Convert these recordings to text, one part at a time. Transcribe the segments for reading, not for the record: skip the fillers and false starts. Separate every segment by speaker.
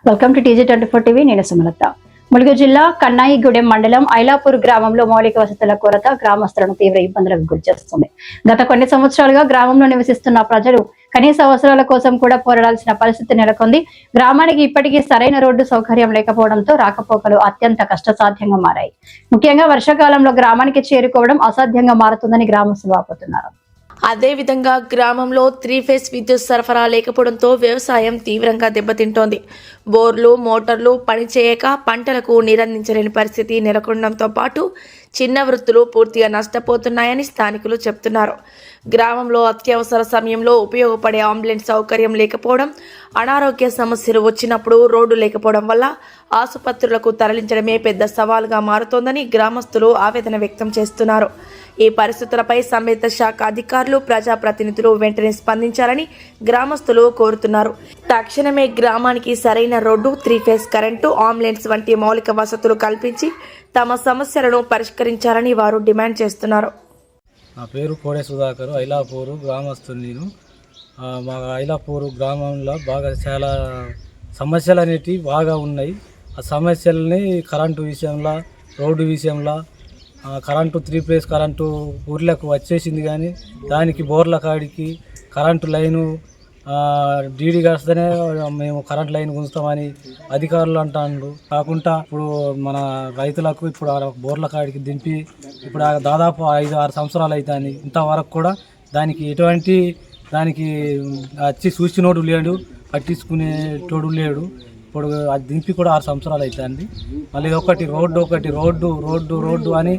Speaker 1: Welcome to TG24 TV. నేను సుమలత. ములుగు జిల్లా కన్నాయిగూడెం మండలం ఐలాపూర్ గ్రామంలో మౌలిక వసతుల కొరత గ్రామస్తులను తీవ్ర ఇబ్బందులకు గురిచేస్తుంది. గత కొన్ని సంవత్సరాలుగా గ్రామంలో నివసిస్తున్న ప్రజలు కనీస అవసరాల కోసం కూడా పోరాడాల్సిన పరిస్థితి నెలకొంది. గ్రామానికి ఇప్పటికీ సరైన రోడ్డు సౌకర్యం లేకపోవడంతో రాకపోకలు అత్యంత కష్టసాధ్యంగా మారాయి. ముఖ్యంగా వర్షాకాలంలో గ్రామానికి చేరుకోవడం అసాధ్యంగా మారుతుందని గ్రామస్తులు వాపోతున్నారు.
Speaker 2: అదేవిధంగా గ్రామంలో 3 ఫేజ్ విద్యుత్ సరఫరా లేకపోవడంతో వ్యవసాయం తీవ్రంగా దెబ్బతింటోంది. బోర్లు, మోటార్లు పనిచేయక పంటలకు నీరందించలేని పరిస్థితి నెలకొనడంతో పాటు చిన్న వృత్తులు పూర్తిగా నష్టపోతున్నాయని స్థానికులు చెప్తున్నారు. గ్రామంలో అత్యవసర సమయంలో ఉపయోగపడే అంబులెన్స్ సౌకర్యం లేకపోవడం, అనారోగ్య సమస్యలు వచ్చినప్పుడు రోడ్డు లేకపోవడం వల్ల ఆసుపత్రులకు తరలించడమే పెద్ద సవాలుగా మారుతోందని గ్రామస్తులు ఆవేదన వ్యక్తం చేస్తున్నారు. ఈ పరిస్థితులపై సంబంధిత శాఖ అధికారులు, ప్రజాప్రతినిధులు వెంటనే స్పందించాలని గ్రామస్తులు కోరుతున్నారు. తక్షణమే గ్రామానికి సరైన రోడ్డు, 3 ఫేజ్ కరెంటు, అంబులెన్స్ వంటి మౌలిక వసతులు కల్పించి తమ సమస్యలను పరిష్కరించాలని వారు డిమాండ్ చేస్తున్నారు.
Speaker 3: నా పేరు కోడే సుధాకర్, ఐలాపూరు గ్రామస్తుని నేను. మా ఐలాపూరు గ్రామంలో చాలా సమస్యలు అనేటివి బాగా ఉన్నాయి. ఆ సమస్యలని కరెంటు విషయంలో, రోడ్డు విషయంలో, కరెంటు 3 ఫేజ్ కరెంటు ఊర్లకు వచ్చేసింది, కానీ దానికి బోర్ల కాడికి కరెంటు లైను డీడీ వస్తేనే మేము కరెంట్ లైన్ గుంజుతామని అధికారులు అంటారు. కాకుండా ఇప్పుడు మన రైతులకు ఇప్పుడు బోర్ల కాడికి దింపి ఇప్పుడు దాదాపు 5-6 సంవత్సరాలు అవుతాయి. ఇంతవరకు కూడా దానికి ఎటువంటి వచ్చి చూసినోడు లేడు, పట్టించుకునేటోడు లేడు. ఇప్పుడు అది దింపి కూడా 6 సంవత్సరాలు అవుతుంది. మళ్ళీ రోడ్డు అని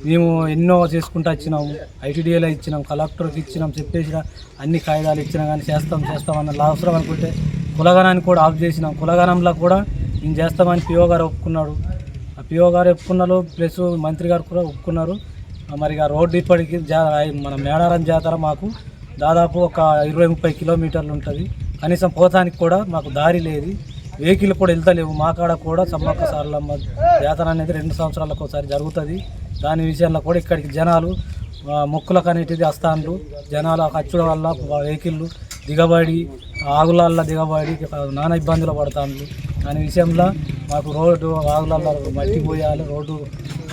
Speaker 3: మేము ఎన్నో చేసుకుంటూ వచ్చినాము. ITDAలో ఇచ్చినాం, కలెక్టర్కి ఇచ్చినాం, చెప్పేసిన అన్ని కాయిదాలు ఇచ్చినా కానీ చేస్తామన్న అవసరం అనుకుంటే కులగనాన్ని కూడా ఆఫ్ చేసినాం. కులగనంలో కూడా నేను చేస్తామని PO గారు ఒప్పుకున్నాడు. ఆ PO గారు ఒప్పుకున్నారు, ప్లస్ మంత్రి గారు కూడా ఒప్పుకున్నారు. మరి ఆ రోడ్డు ఇప్పటికి మన మేడారం జాతర మాకు దాదాపు ఒక 20-30 కిలోమీటర్లు ఉంటుంది. కనీసం పోతానికి కూడా మాకు దారి లేదు, వెహికల్ కూడా వెళ్తలేవు. మా కాడ కూడా సమ్మక్క సారలమ్మ జాతర అనేది 2 సంవత్సరాలకు ఒకసారి జరుగుతుంది. దాని విషయంలో కూడా ఇక్కడికి జనాలు మొక్కులకు అనేటిది వస్తాండ్రు. జనాలు ఖర్చుల వల్ల వెహికల్లు దిగబడి ఆగులల్లో దిగబడి నానా ఇబ్బందులు పడుతాండ్రు. దాని విషయంలో మాకు రోడ్డు ఆగులల్లో మట్టి పోయాలి, రోడ్డు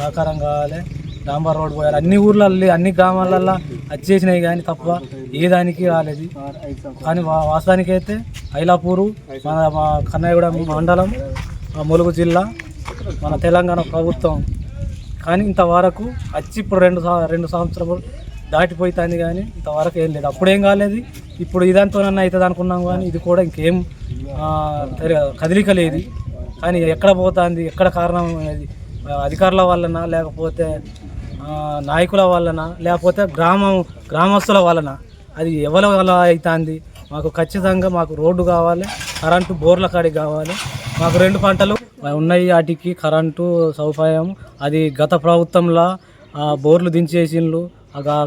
Speaker 3: ఆకారం కావాలి, డాంబర్ రోడ్డు పోయాలి. అన్ని ఊర్లలో, అన్ని గ్రామాలల్లో వచ్చేసినాయి కానీ తప్ప ఏ దానికి రాలేదు. కానీ వాస్తవానికైతే ఐలాపూరు మా కన్నాయిగూడెం మండలం, ములుగు జిల్లా, మన తెలంగాణ ప్రభుత్వం కానీ ఇంతవరకు వచ్చి ఇప్పుడు 2 సంవత్సరాలు దాటిపోతుంది కానీ ఇంతవరకు ఏం లేదు. అప్పుడేం కాలేదు, ఇప్పుడు ఇదంతోనన్నా అవుతుంది అనుకున్నాం కానీ ఇది కూడా ఇంకేం కదలిక లేదు. కానీ ఎక్కడ పోతుంది, ఎక్కడ కారణం, అధికారుల వలన, లేకపోతే నాయకుల వలన, లేకపోతే గ్రామస్తుల వలన, అది ఎవరి వల్ల అవుతుంది. మాకు ఖచ్చితంగా మాకు రోడ్డు కావాలి, కరెంటు బోర్ల కాడికి కావాలి. మాకు 2 పంటలు ఉన్నాయి, వాటికి కరెంటు సౌకర్యం అది గత ప్రభుత్వంలో బోర్లు దించేసిండ్రు.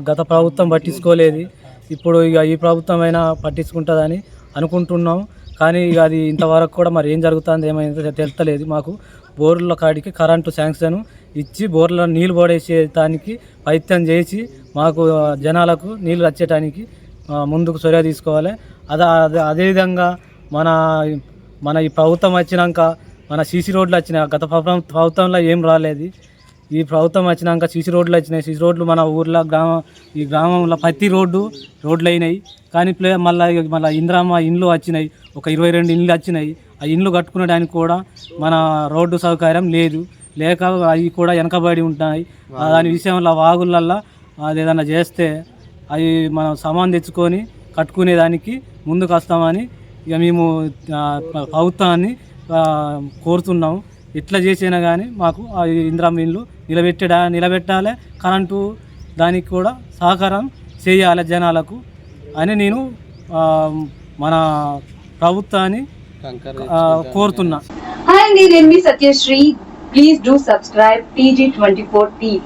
Speaker 3: గత ప్రభుత్వం పట్టించుకోలేదు. ఇప్పుడు ఇక ఈ ప్రభుత్వం అయినా పట్టించుకుంటుందని అనుకుంటున్నాం. కానీ ఇక అది ఇంతవరకు కూడా మరి ఏం జరుగుతుంది, ఏమైందో తెలుస్తలేదు. మాకు బోర్ల కాడికి కరెంటు శాంక్షన్ ఇచ్చి బోర్ల నీళ్ళు పడేసేటానికి ప్రయత్నం చేసి మాకు జనాలకు నీళ్ళు వచ్చేటానికి ముందుకు చర్య తీసుకోవాలి. అదేవిధంగా మన ఈ ప్రభుత్వం వచ్చినాక మన సీసీ రోడ్లు వచ్చినాయి. గత ప్రభుత్వంలో ఏం రాలేదు. ఈ ప్రభుత్వం వచ్చినాక సీసీ రోడ్లు వచ్చినాయి. సీసీ రోడ్లు మన ఊర్లో ఈ గ్రామంలో ప్రతి రోడ్లు అయినాయి. కానీ మళ్ళీ ఇందిరమ్మ ఇండ్లు వచ్చినాయి, ఒక 22 ఇండ్లు వచ్చినాయి. ఆ ఇండ్లు కట్టుకునేదానికి కూడా మన రోడ్డు సౌకర్యం లేదు, లేక అవి కూడా వెనకబడి ఉంటాయి. దాని విషయంలో వాగులల్లో అది ఏదైనా చేస్తే అవి మనం సామాన్ తెచ్చుకొని కట్టుకునేదానికి ముందుకు వస్తామని ఇక మేము ప్రభుత్వాన్ని కోరుతున్నాము. ఇట్లా చేసినా కానీ మాకు ఇందిరమ్మ ఇండ్లు నిలబెట్టాలి, కరెంటు దానికి కూడా సహకారం చేయాలి జనాలకు అని నేను మన ప్రభుత్వాన్ని కోరుతున్నా.
Speaker 4: హాయ్ అండి, నేను మీ Satyashri. Please do subscribe TG24 TV.